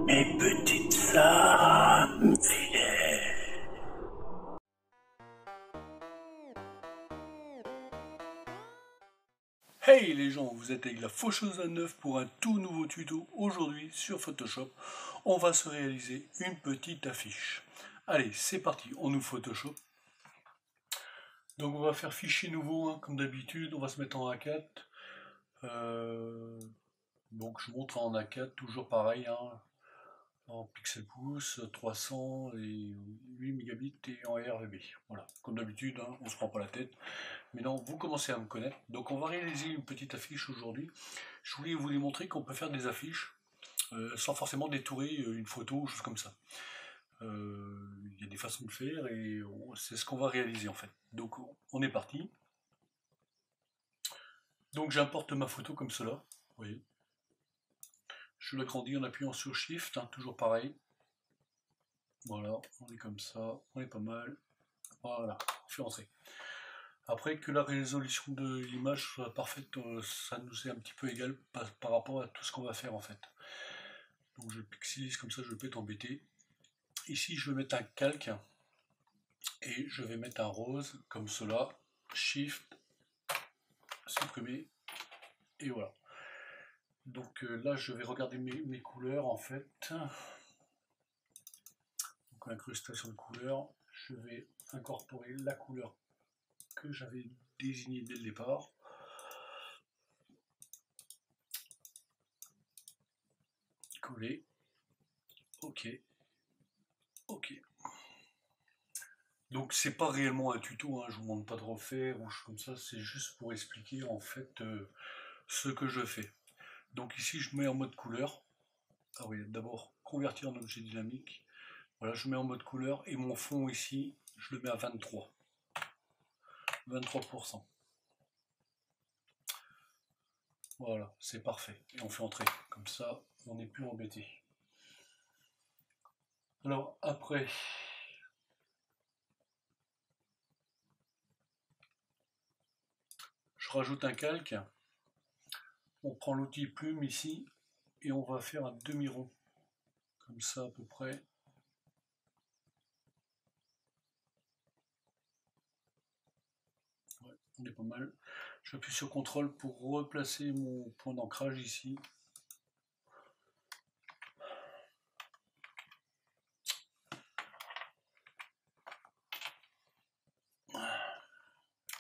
Mes petites âmes fidèles. Hey les gens, vous êtes avec la Faucheuse à neuf pour un tout nouveau tuto. Aujourd'hui sur Photoshop, on va se réaliser une petite affiche. Allez, c'est parti, on ouvre Photoshop. Donc on va faire fichier nouveau, hein, comme d'habitude, on va se mettre en A4. Donc je montre en A4, toujours pareil, hein, en pixel pouces, 300 et 8 mégabits et en RGB. Voilà, comme d'habitude, hein, on se prend pas la tête. Maintenant, vous commencez à me connaître. Donc on va réaliser une petite affiche aujourd'hui. Je voulais vous démontrer qu'on peut faire des affiches sans forcément détourer une photo ou chose comme ça. Il y a des façons de faire et c'est ce qu'on va réaliser en fait. Donc on est parti. Donc j'importe ma photo comme cela, vous voyez. Je l'agrandis en appuyant sur Shift, hein, toujours pareil. Voilà, on est comme ça, on est pas mal. Voilà, on fait entrer. Après que la résolution de l'image soit parfaite, ça nous est un petit peu égal par rapport à tout ce qu'on va faire en fait. Donc je pixelise comme ça, je ne vais pas t'embêter. Ici je vais mettre un calque et je vais mettre un rose comme cela. Shift, supprimer et voilà. Donc là je vais regarder mes couleurs en fait. Donc incrustation de couleurs, je vais incorporer la couleur que j'avais désignée dès le départ. Coller. Ok. Ok. Donc c'est pas réellement un tuto, hein, je vous demande pas de refaire ou comme ça, c'est juste pour expliquer en fait ce que je fais. Donc ici je mets en mode couleur. Ah oui, d'abord convertir en objet dynamique. Voilà, je mets en mode couleur et mon fond ici, je le mets à 23. 23%. Voilà, c'est parfait. Et on fait entrer. Comme ça, on n'est plus embêté. Alors après, je rajoute un calque. On prend l'outil plume ici et on va faire un demi-rond. Comme ça à peu près. Ouais, on est pas mal. J'appuie sur CTRL pour replacer mon point d'ancrage ici.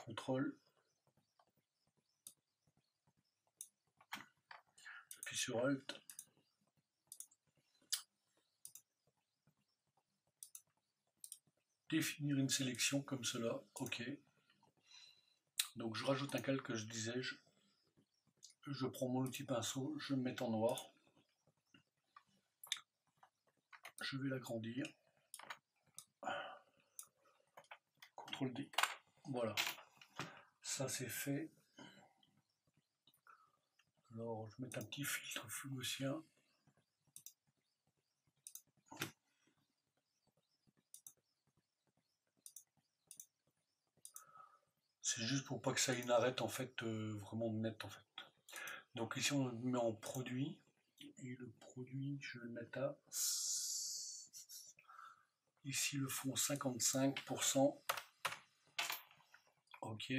CTRL. J'appuie sur Alt. Définir une sélection comme cela. OK. Donc je rajoute un calque, je disais. Je prends mon outil pinceau, je me mets en noir. Je vais l'agrandir. CTRL D. Voilà. Ça c'est fait. Alors je vais mettre un petit filtre fugosien. C'est juste pour pas que ça ait une arête en fait vraiment nette en fait. Donc ici on le met en produit. Et le produit, je vais le mettre à ici le fond 55%. OK.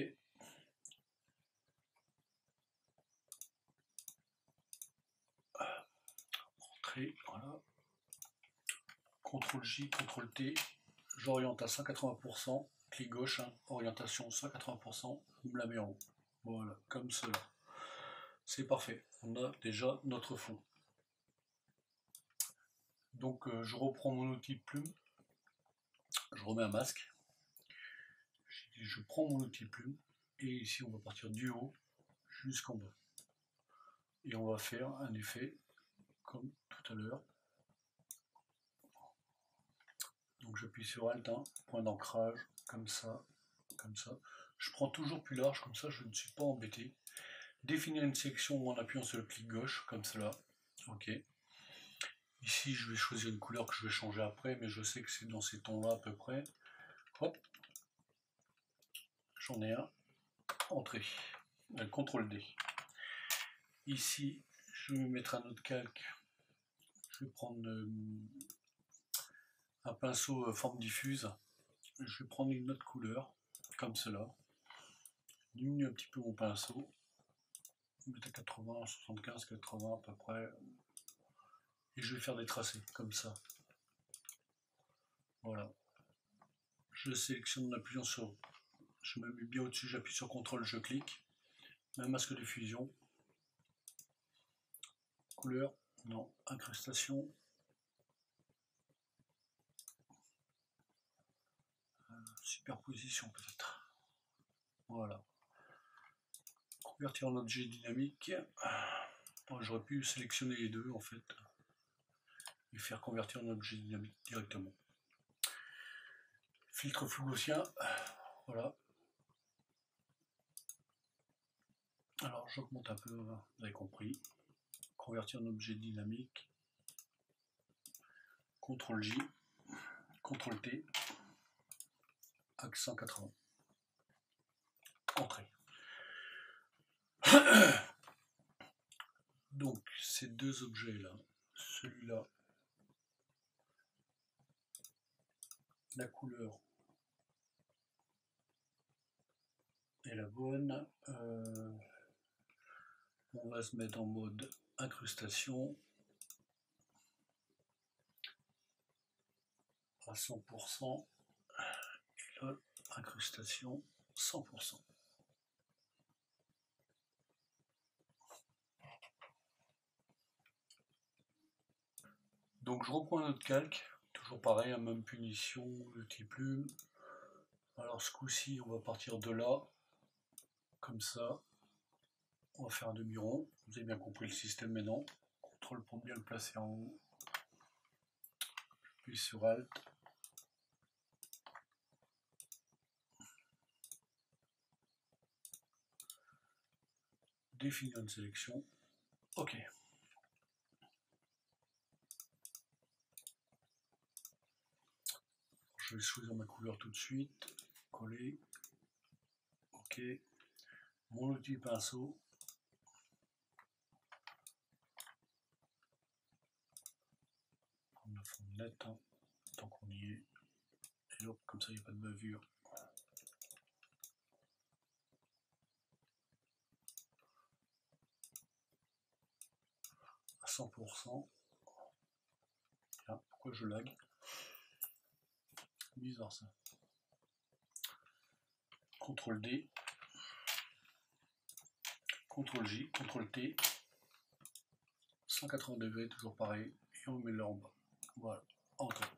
Entrée, voilà. CTRL J, CTRL T. J'oriente à 180%. Clic gauche, hein, orientation 180%. Je me la mets en haut. Voilà, comme cela. C'est parfait. On a déjà notre fond. Donc je reprends mon outil plume. Je remets un masque. Je prends mon outil plume. Et ici on va partir du haut jusqu'en bas. Et on va faire un effet comme tout à l'heure. Donc j'appuie sur Alt 1, point d'ancrage, comme ça, comme ça. Je prends toujours plus large, comme ça je ne suis pas embêté. Définir une section en appuyant sur le clic gauche, comme cela. OK. Ici je vais choisir une couleur que je vais changer après, mais je sais que c'est dans ces tons là à peu près. Hop. J'en ai un. Entrée. CTRL D. Ici, je vais mettre un autre calque. Je vais prendre un pinceau forme diffuse. Je vais prendre une autre couleur, comme cela. Diminue un petit peu mon pinceau. Mettre à 80, 75, 80 à peu près. Et je vais faire des tracés, comme ça. Voilà. Je sélectionne en appuyant sur... Je me mets bien au-dessus, j'appuie sur CTRL, je clique. Un masque de fusion. Couleur, non. Incrustation. Superposition peut-être. Voilà. Convertir en objet dynamique. Bon, j'aurais pu sélectionner les deux en fait. Et faire convertir en objet dynamique directement. Filtre flou gaussien. Voilà. Alors j'augmente un peu, vous avez compris. Convertir en objet dynamique. CTRL J. CTRL T. Axe 180. Entrée. Donc ces deux objets là, celui-là, la couleur est la bonne. On va se mettre en mode incrustation à 100% et là incrustation 100%. Donc je reprends un autre calque, toujours pareil, même punition, le type plume. Alors ce coup-ci on va partir de là, comme ça. On va faire un demi-rond, vous avez bien compris le système maintenant. CTRL pour bien le placer en haut. Puis sur Alt. Définir une sélection. OK. Je vais choisir ma couleur tout de suite. Coller. OK. Mon outil pinceau. Prendre la forme nette, hein, tant qu'on y est. Et hop, comme ça il n'y a pas de bavure. À 100%. Tiens, pourquoi je lag? Bizarre ça. CTRL D. CTRL J, CTRL T. 180 degrés, toujours pareil. Et on met là en bas. Voilà. Entrée.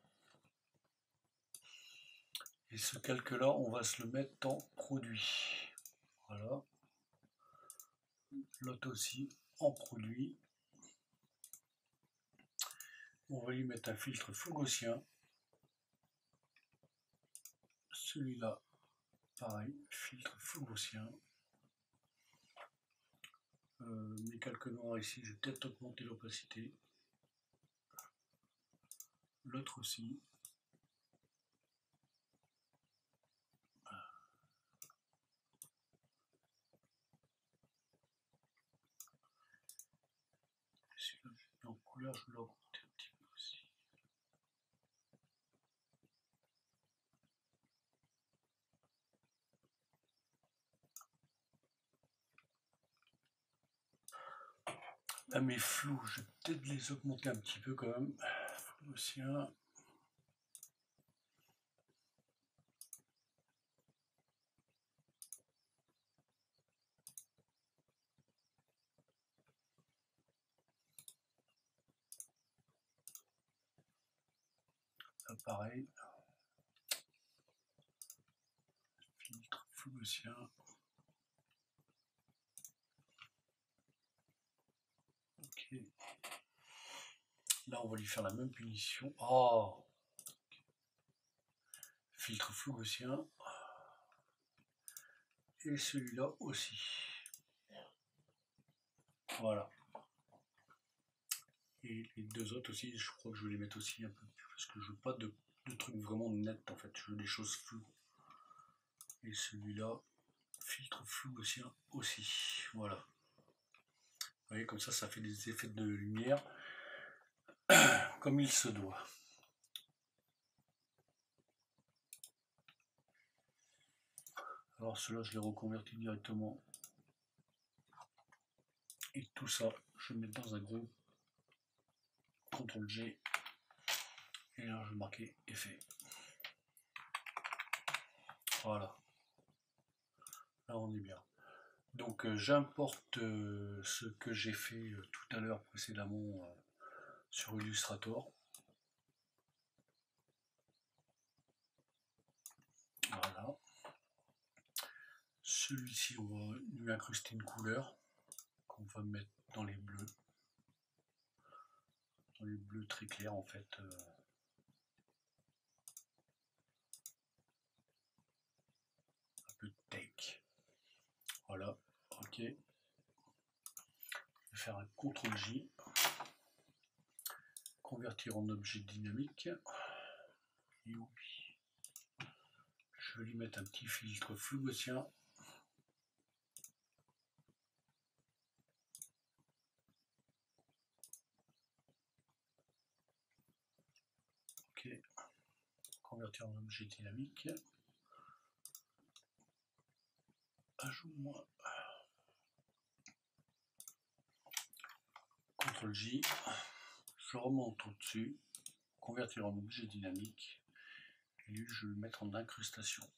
Et ce calque là, on va se le mettre en produit. Voilà. L'autre aussi en produit. On va lui mettre un filtre flou gaussien. Celui-là, pareil, filtre flou gaussien. Mes calques noirs ici, je vais peut-être augmenter l'opacité. L'autre aussi. Celui-là, en couleur, je vais l'augmenter un petit peu aussi. Là, mes flous, je vais peut-être les augmenter un petit peu quand même. Flou gaussien. Là, pareil. Filtre flou gaussien. Ok. Là, on va lui faire la même punition. Oh! Filtre flou gaussien. Et celui-là aussi. Voilà. Et les deux autres aussi, je crois que je vais les mettre aussi un peu plus, parce que je veux pas de trucs vraiment nets en fait, je veux des choses floues. Et celui-là, filtre flou gaussien aussi. Voilà. Vous voyez, comme ça, ça fait des effets de lumière. comme il se doit. Alors cela je l'ai reconverti directement. Et tout ça, je vais mettre dans un groupe. CTRL G. Et là je vais marquer effet. Voilà. Là on est bien. Donc j'importe ce que j'ai fait tout à l'heure précédemment sur Illustrator. Voilà. Celui-ci, on va lui incruster une couleur qu'on va mettre dans les bleus. Dans les bleus très clairs en fait. Un peu de take. Voilà. Ok. Je vais faire un CTRL J. Convertir en objet dynamique. Et oui. Je vais lui mettre un petit filtre flou gaussien. Ok. Convertir en objet dynamique. Ajoute-moi. CTRL J. Je remonte au-dessus. Convertir en objet dynamique. Et lui, je vais le mettre en incrustation.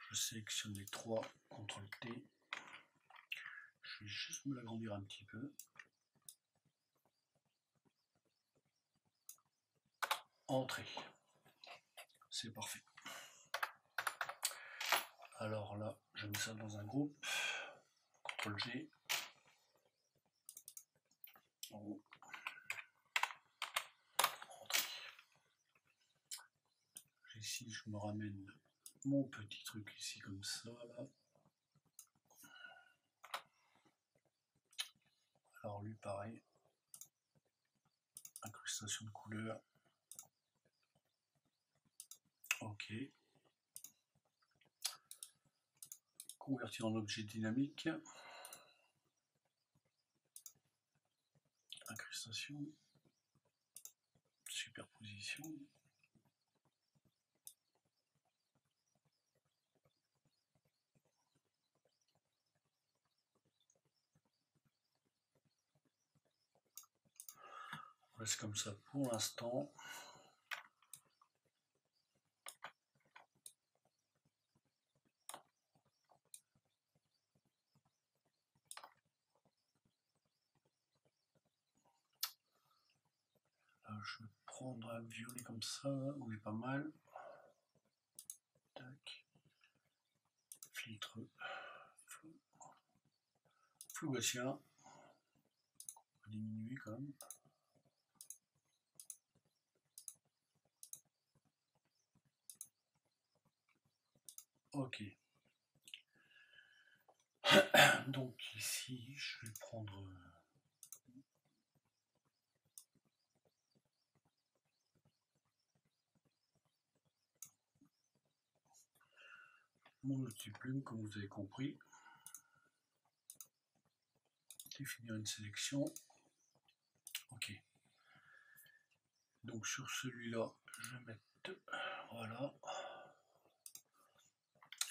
Je sélectionne les trois, CTRL T. Je vais juste me l'agrandir un petit peu. Entrée. C'est parfait. Alors là, je mets ça dans un groupe. CTRL G. En haut. Entrée. Ici, je me ramène mon petit truc ici comme ça. Là. Alors lui, pareil. Incrustation de couleur. Ok. Convertir en objet dynamique. Incrustation. Superposition. On laisse comme ça pour l'instant. Je vais prendre un violet comme ça, on est pas mal. Tac. Filtre flou gaussien. On va diminuer quand même. Ok. Donc ici, je vais prendre mon outil plume, comme vous avez compris. Définir une sélection. Ok. Donc sur celui-là, je vais mettre voilà.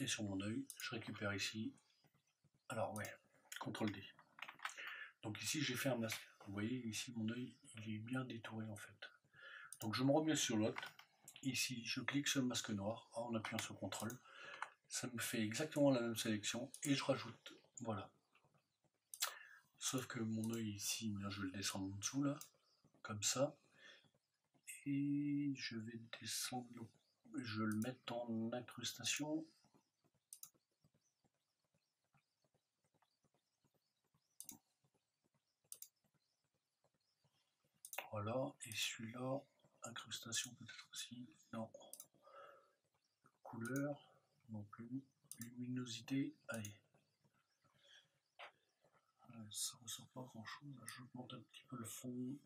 Et sur mon œil, je récupère ici. Alors ouais, CTRL D. Donc ici j'ai fait un masque. Vous voyez ici mon œil il est bien détouré en fait. Donc je me remets sur l'autre. Ici je clique sur le masque noir en appuyant sur CTRL. Ça me fait exactement la même sélection et je rajoute. Voilà. Sauf que mon œil ici, je vais le descendre en dessous là, comme ça. Et je vais descendre, je vais le mettre en incrustation. Voilà, et celui-là, incrustation peut-être aussi, non. Couleur, non plus. Luminosité, allez. Ça ne ressort pas grand chose, je monte un petit peu le fond.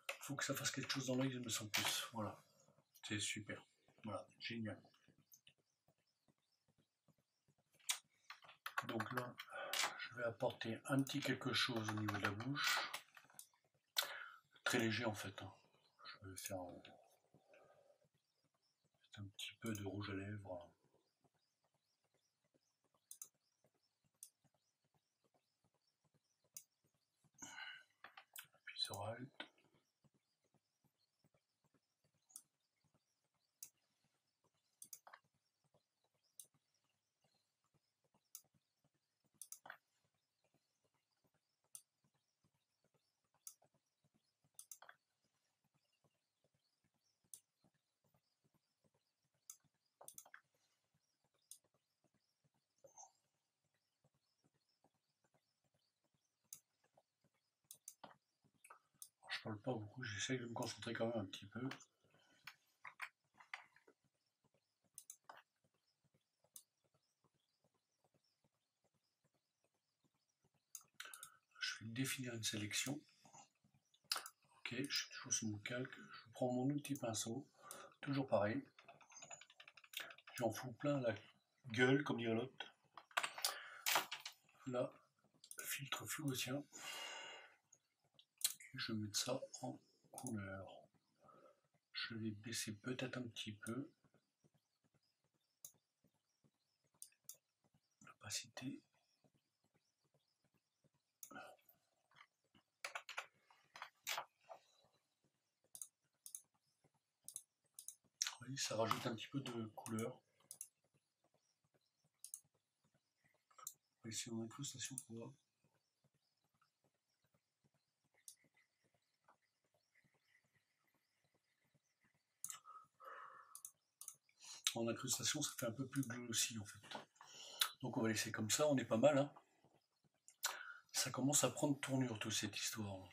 Il faut que ça fasse quelque chose dans l'œil, je me sens plus, voilà. C'est super. Voilà, génial. Donc là, je vais apporter un petit quelque chose au niveau de la bouche. Très léger en fait. Je vais faire un petit peu de rouge à lèvres. Puis sur Alt. Je parle pas beaucoup, j'essaye de me concentrer quand même un petit peu. Je vais définir une sélection. Ok, je suis toujours sur mon calque. Je prends mon outil pinceau, toujours pareil. J'en fous plein la gueule, comme dirait l'autre. Là, filtre fluorescent. Et je vais mettre ça en couleur. Je vais baisser peut-être un petit peu l'opacité. Oui, ça rajoute un petit peu de couleur. Ici en incrustation, on voit. En incrustation, ça fait un peu plus bleu aussi en fait. Donc on va laisser comme ça, on est pas mal. Hein. Ça commence à prendre tournure toute cette histoire.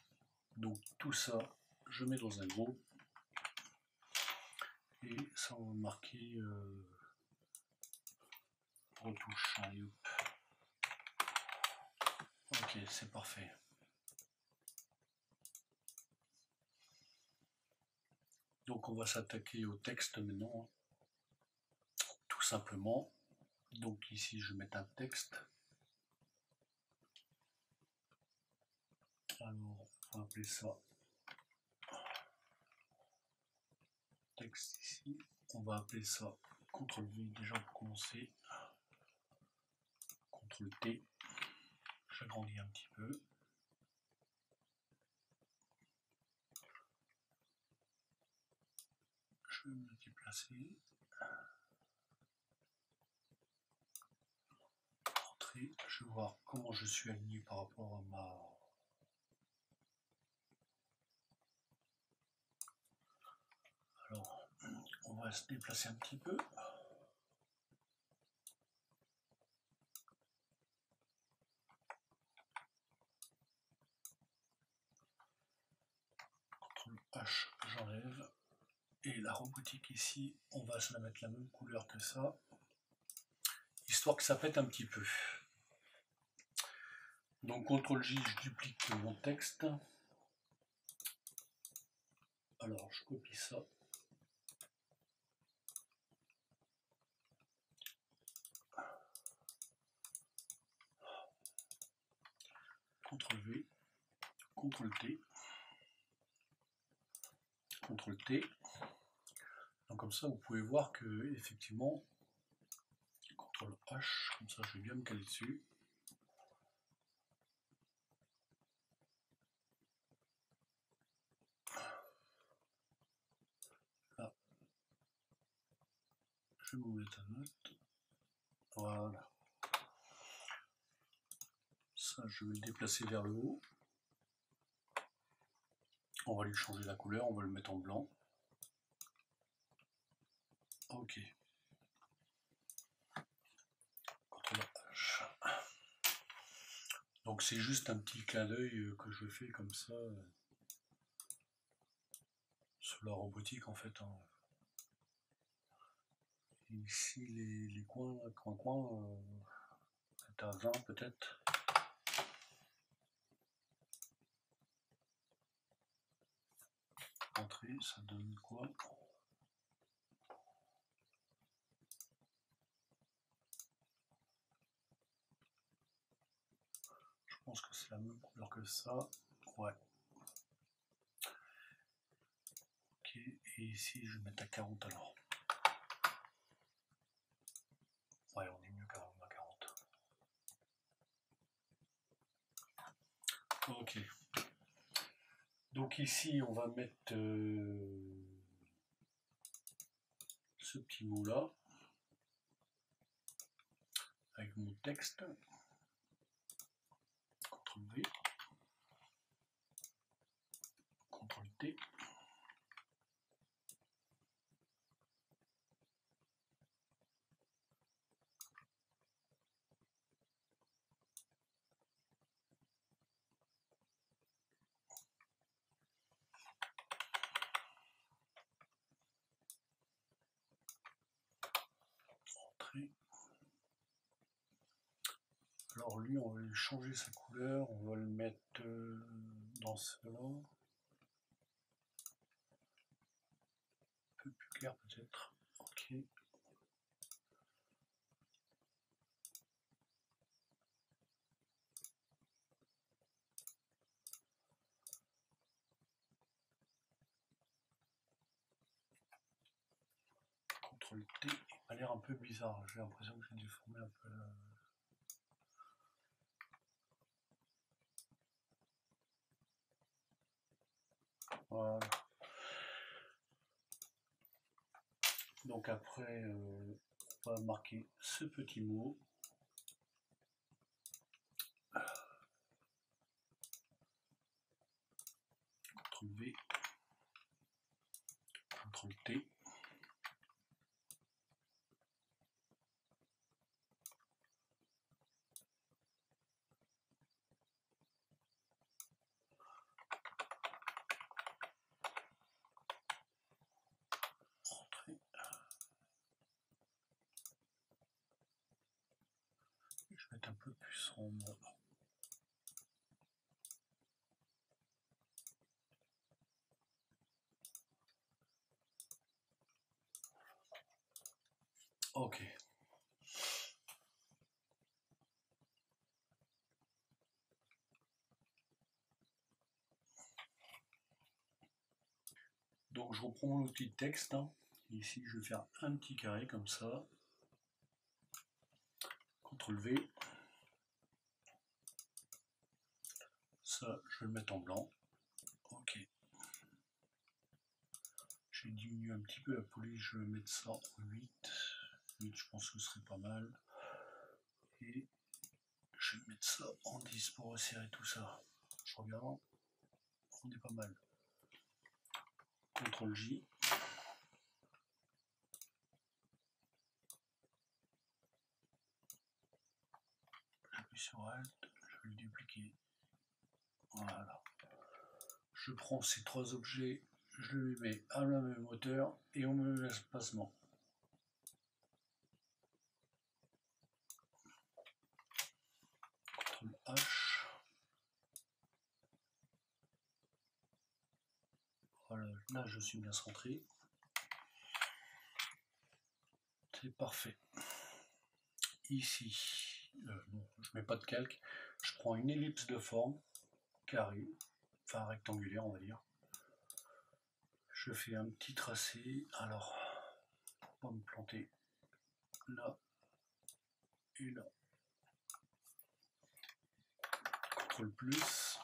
Donc tout ça, je mets dans un groupe. Et ça on va marquer retouche. Allez, hop. Ok, c'est parfait. Donc on va s'attaquer au texte maintenant. Tout simplement. Donc ici je vais mettre un texte. Alors on va appeler ça texte ici. On va appeler ça CTRL-V déjà pour commencer. CTRL-T. J'agrandis un petit peu. Je vais me déplacer. Entrée. Je vais voir comment je suis aligné par rapport à ma... Alors, on va se déplacer un petit peu. CTRL H, j'enlève. Et la robotique ici, on va se la mettre la même couleur que ça, histoire que ça pète un petit peu. Donc CTRL J, je duplique mon texte. Alors je copie ça. CTRL V, CTRL T, CTRL T. Donc comme ça vous pouvez voir que effectivement CTRL H, comme ça je vais bien me caler dessus. Là, je vais vous mettre un note. Voilà. Ça je vais le déplacer vers le haut. On va lui changer la couleur, on va le mettre en blanc. Ok. CTRL H. Donc c'est juste un petit clin d'œil que je fais comme ça sur la robotique en fait. Hein. Et ici les coins, c'est à 20 peut-être. Entrée, ça donne quoi? pense que c'est la même couleur que ça. Ouais. Ok, et ici je vais mettre à 40 alors. Ouais, on est mieux qu'à 40. Ok. Donc ici on va mettre ce petit mot là avec mon texte. CTRL V, CTRL T. Entrée. Alors lui, on va lui changer sa couleur, on va le mettre dans cela. Un peu plus clair peut-être. Ok. CTRL T, il m'a l'air un peu bizarre, j'ai l'impression que j'ai déformé un peu. Voilà. Donc après, on va marquer ce petit mot. CTRL V, CTRL T. Entrée. Je vais mettre un peu plus sombre. Ok. Donc je reprends mon outil de texte. Hein. Ici, je vais faire un petit carré comme ça. CTRL V. Ça, je vais le mettre en blanc. Ok. Je vais diminuer un petit peu la police, je vais mettre ça en 8. 8, je pense que ce serait pas mal. Et je vais mettre ça en 10 pour resserrer tout ça. Je regarde. On est pas mal. CTRL J. J'appuie sur Alt, je vais le dupliquer. Voilà. Je prends ces trois objets, je les mets à la même hauteur et on me met l'espacement. CTRL H. Voilà, là je suis bien centré. C'est parfait. Ici, non, je mets pas de calque. Je prends une ellipse de forme carrée, enfin rectangulaire on va dire. Je fais un petit tracé, alors pour pas me planter, là et là. CTRL plus.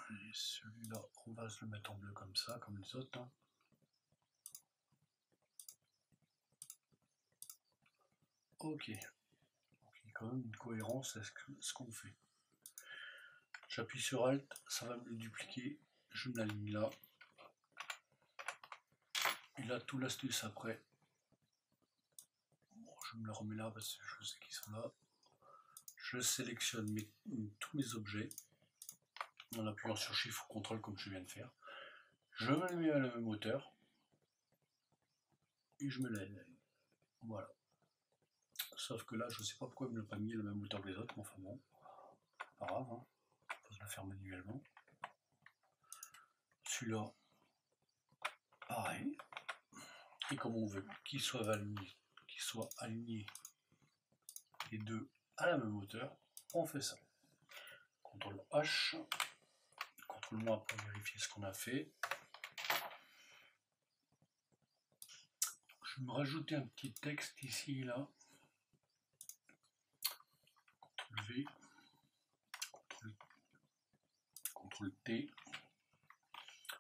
Et celui-là, on va se le mettre en bleu comme ça, comme les autres. Hein. Ok. Donc, il y a quand même une cohérence à ce qu'on fait. J'appuie sur Alt, ça va me le dupliquer. Je me l'aligne là. Et là, tout l'astuce après. Bon, je me le remets là parce que je sais qu'ils sont là. Je sélectionne tous mes objets en appuyant sur Shift ou CTRL comme je viens de faire. Je me les mets à la même hauteur et je me l'aligne. Voilà. Sauf que là, je sais pas pourquoi il ne me l'a pas mis à la même hauteur que les autres, mais enfin bon, pas grave, hein. Faut se le faire manuellement. Celui-là, pareil. Et comme on veut qu'ils soient alignés les deux à la même hauteur, on fait ça. CTRL H, CTRL moi pour vérifier ce qu'on a fait. Je vais me rajouter un petit texte ici, là. CTRL V, CTRL T.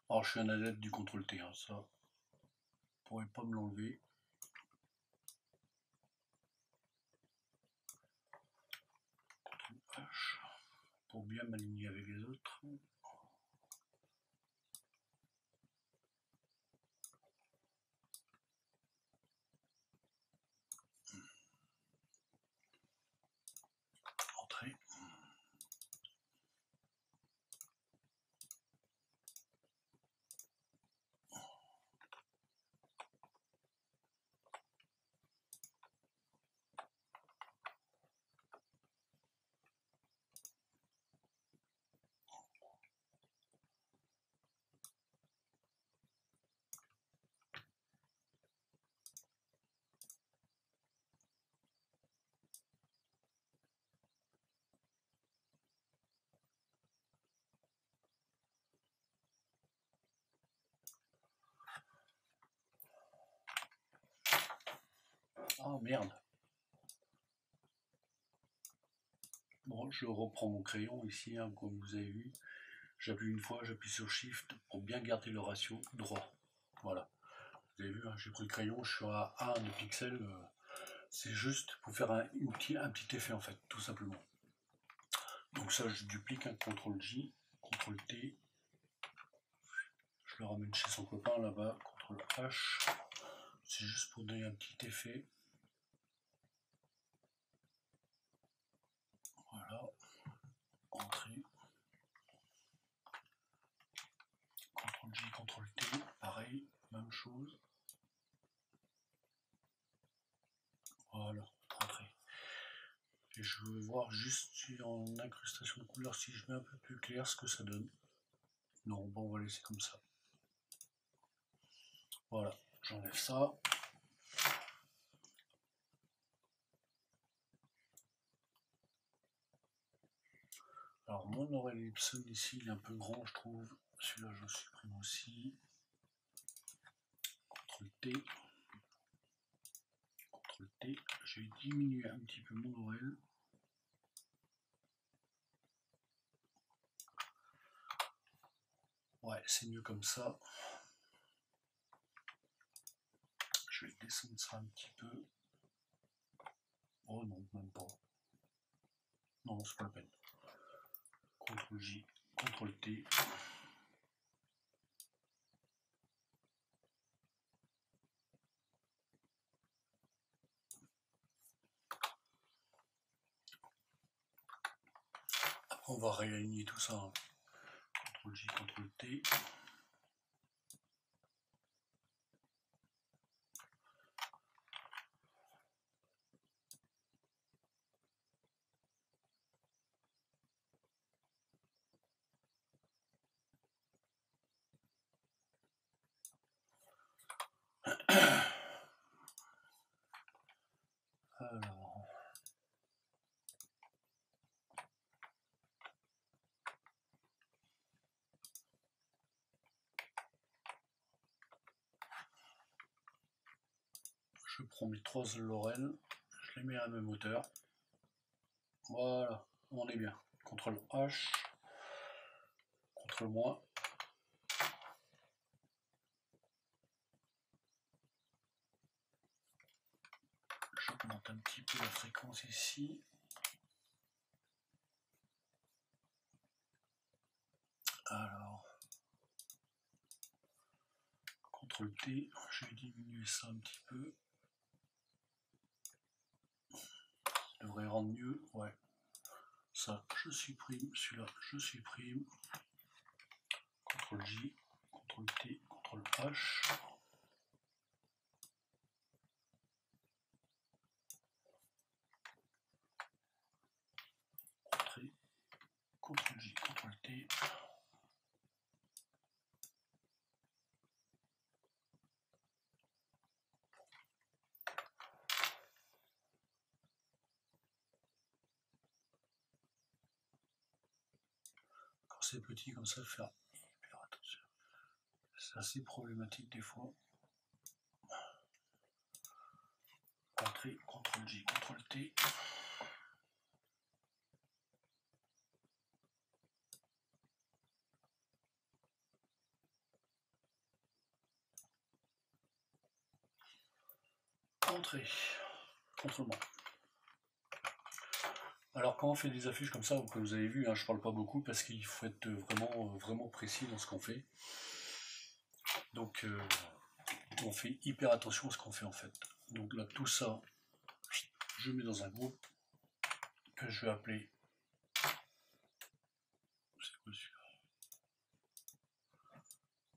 Alors je suis un adepte du CTRL T, hein, ça, vous ne pourrez pas me l'enlever. CTRL H, pour bien m'aligner avec les autres. Entrée. Ah merde. Bon, je reprends mon crayon ici, hein, comme vous avez vu. J'appuie une fois, j'appuie sur Shift pour bien garder le ratio droit. Voilà. Vous avez vu, hein, j'ai pris le crayon, je suis à 1 de pixels. C'est juste pour faire un petit effet en fait, tout simplement. Donc ça, je duplique un CTRL J, CTRL T. Je le ramène chez son copain là-bas, CTRL H. C'est juste pour donner un petit effet. Voilà. Entrée. CTRL J, CTRL T. Pareil, même chose. Voilà, entrée. Et je veux voir juste en incrustation de couleur si je mets un peu plus clair ce que ça donne. Non, bon, on va laisser comme ça. Voilà, j'enlève ça. Alors mon Aurel Ellipson ici, il est un peu grand, je trouve. Celui-là, je le supprime aussi. CTRL T. CTRL T. Je vais diminuer un petit peu mon Aurel. Ouais, c'est mieux comme ça. Je vais descendre ça un petit peu. Oh non, même pas. Non, c'est pas la peine. CTRL J, CTRL T. Après, on va réaligner tout ça. Hein. CTRL J, CTRL T. Alors, je prends mes 3 Laurel, je les mets à la même hauteur. Voilà, on est bien. CTRL H, CTRL moins. J'augmente un petit peu la fréquence ici. Alors, CTRL T, je vais diminuer ça un petit peu. Ça devrait rendre mieux, ouais. Ça, je supprime, celui-là, je supprime. CTRL J, CTRL T, CTRL H. Entrée, CTRL J, CTRL T. ces petits comme ça, faire hyper attention. C'est assez problématique des fois. Entrée, CTRL-J, CTRL-T. Entrée, CTRL-M. Alors quand on fait des affiches comme ça, comme vous avez vu, hein, je parle pas beaucoup parce qu'il faut être vraiment précis dans ce qu'on fait. Donc on fait hyper attention à ce qu'on fait en fait. Donc là tout ça, je mets dans un groupe que je vais appeler. C'est quoi celui-là?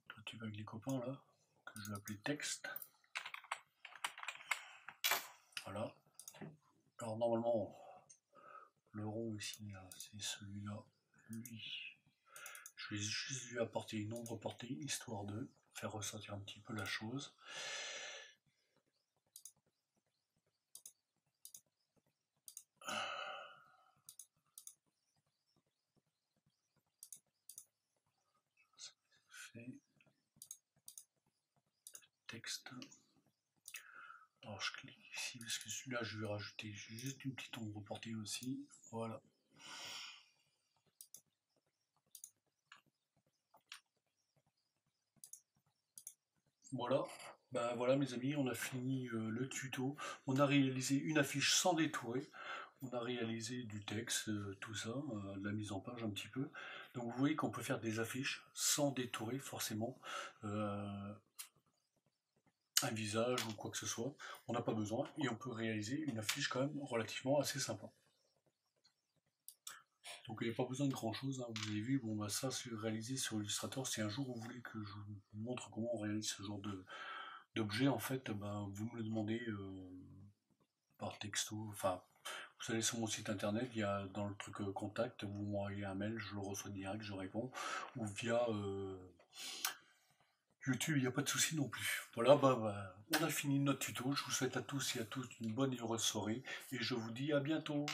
Toi tu vas avec les copains là, que je vais appeler texte. Voilà. Alors normalement, le rond ici, c'est celui-là, lui. Je vais juste lui apporter une ombre portée, histoire de faire ressortir un petit peu la chose. Fait texte. Alors je clique ici parce que celui-là je vais rajouter juste une petite ombre portée aussi. Voilà. Voilà. Ben voilà mes amis, on a fini le tuto. On a réalisé une affiche sans détourer. On a réalisé du texte, tout ça, de la mise en page un petit peu. Donc vous voyez qu'on peut faire des affiches sans détourer forcément un visage ou quoi que ce soit. On n'a pas besoin et on peut réaliser une affiche quand même relativement assez sympa. Donc il n'y a pas besoin de grand chose, hein. Vous avez vu, bon bah ça c'est réalisé sur Illustrator. Si un jour vous voulez que je vous montre comment on réalise ce genre d'objet, en fait, bah, vous me le demandez par texto, enfin vous allez sur mon site internet, il y a dans le truc contact, vous m'envoyez un mail, je le reçois direct, je réponds, ou via YouTube, il n'y a pas de souci non plus. Voilà, bah, on a fini notre tuto, je vous souhaite à tous et à toutes une bonne et heureuse soirée, et je vous dis à bientôt.